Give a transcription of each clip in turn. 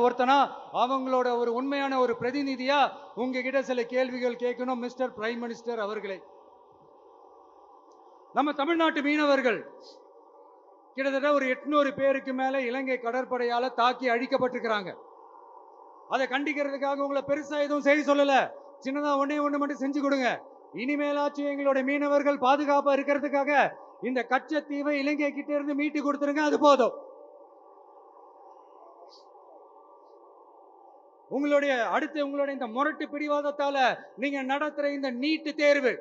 ஒருத்தனா அவங்களோட ஒரு உண்மையான ஒரு பிரதிநிதியா உங்ககிட்ட சில கேள்விகள் கேட்கணும் மிஸ்டர் பிரைம் மினிஸ்டர் அவர்களே. நம்ம தமிழ்நாட்டு மீனவர்கள் கிட்டத்தட்ட ஒரு 800 பேருக்கு மேல இலங்கை கடற்படையால தாக்கி அழிக்கப்பட்டிருக்கிறாங்க. அதை கண்டிக்கிறதுக்காக உங்களை பெருசா எதுவும் செய்ய சொல்லல, சின்னதா ஒண்ணே ஒண்ணு மட்டும் செஞ்சு கொடுங்க. இனிமேலாச்சும் எங்களுடைய மீனவர்கள் பாதுகாப்பா இருக்கிறதுக்காக இந்த கச்சத்தீவை இலங்கை கிட்ட இருந்து மீட்டு கொடுத்துருங்க, அது போதும். உங்களுடைய இந்த முரட்டு பிடிவாதத்தால நீங்க நடத்துற இந்த நீட்டு தேர்வு,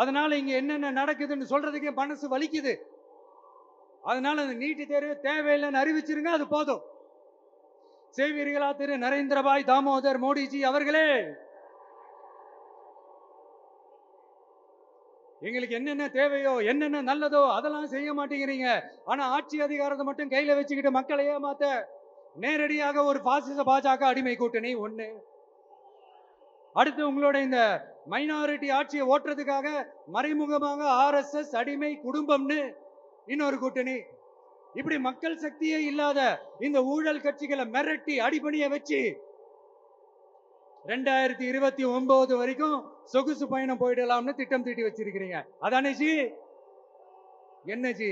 அதனால இங்க என்னென்ன நடக்குதுன்னு சொல்றதுக்கே மனசு வலிக்குது. அதனால அந்த நீட்டு தேர்வு தேவையில்லைன்னு அறிவிச்சிருங்க, அது போதும். செய்வீர்களா திரு நரேந்திரபாய் தாமோதர் மோடிஜி அவர்களே? எங்களுக்கு என்னென்ன தேவையோ என்னென்ன நல்லதோ அதெல்லாம் செய்ய மாட்டேங்கிறீங்க. ஆனா ஆட்சி அதிகாரத்தை மட்டும் கையில வச்சுக்கிட்டு மக்களை ஏமாத்த நேரடியாக ஒரு பாசிச பாஜக அடிமை கூட்டணி ஒண்ணு. அடுத்து உங்களோட இந்த மைனாரிட்டி ஆட்சியை ஓட்டுறதுக்காக மறைமுகமாக RSS அடிமை குடும்பம்னு இன்னொரு கூட்டணி. இப்படி மக்கள் சக்தியே இல்லாத இந்த ஊழல் கட்சிகளை மிரட்டி அடிபணிய வச்சு 2029 வரைக்கும் சொகுசு பயணம் போயிடலாம்னு திட்டம் தீட்டி வச்சிருக்கிறீங்க. அதானே ஜி? என்ன ஜி?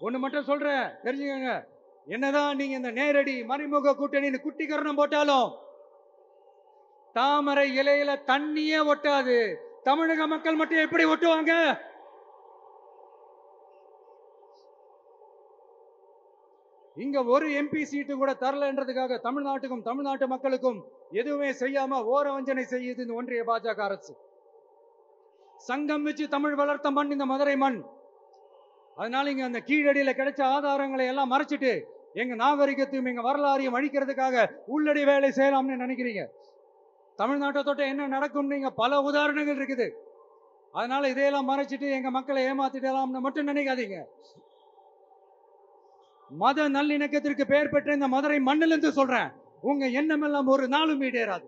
ஒண்ணு மட்டும் சொல்றேன், தெரிஞ்சுக்கங்க. என்னதான் நீங்க இந்த நேரடி மறைமுக கூட்டணி குட்டிகரணம் போட்டாலும் தாமரை இலையில தண்ணியே ஒட்டாது. தமிழக மக்கள் மட்டும் எப்படி ஒட்டுவாங்க? இங்க ஒரு MP சீட்டு கூட தரலன்றதுக்காக தமிழ்நாட்டுக்கும் தமிழ்நாட்டு மக்களுக்கும் எதுவுமே செய்யாம ஓரவஞ்சனை செய்யுது இந்த ஒன்றிய பாஜக அரசு. சங்கம் வச்சு தமிழ் வளர்த்த மண் இந்த மதுரை மண். அதனால இங்க அந்த கீழடியில கிடைச்ச ஆதாரங்களை எல்லாம் மறைச்சிட்டு எங்க நாகரிகத்தையும் எங்க வரலாறையும் அழிக்கிறதுக்காக உள்ளடி வேலை செய்யலாம்னு நினைக்கிறீங்க. தமிழ்நாட்டை தொட்ட என்ன நடக்கும் நீங்க பல உதாரணங்கள் இருக்குது. அதனால இதையெல்லாம் மறைச்சிட்டு எங்க மக்களை ஏமாத்திடலாம்னு மட்டும் நினைக்காதீங்க. மத நல்லிணக்கத்திற்கு பெயர் பெற்ற இந்த மதுரை மண்ணிலிருந்து சொல்றேன், உங்க எண்ணம் எல்லாம் ஒரு நாளும் ஈடேறாது.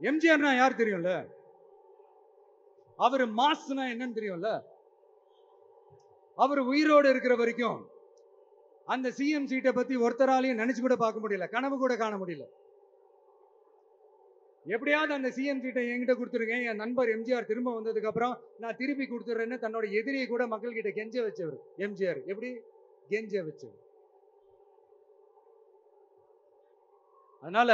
எம்ஜிஆர்னா யார் தெரியும்ல? அவரு மாஸ்னா என்னன்னு தெரியும்ல? அவர் உயிரோடு இருக்கிற வரைக்கும் அந்த சிஎம் சீட்டை பத்தி ஒருத்தராலையும் நினைச்சு கூட பார்க்க முடியல, கனவு கூட காண முடியல. எப்படியாவது அந்த சிஎம் சீட்டை என்கிட்ட கொடுத்துருங்க, என் நண்பர் எம்ஜிஆர் திரும்ப வந்ததுக்கு அப்புறம் நான் திருப்பி கொடுத்துறேன்னு தன்னோட எதிரியை கூட மக்கள் கிட்ட கெஞ்ச வச்சவர் எம்ஜிஆர். எப்படி கெஞ்ச வச்சவர்? அதனால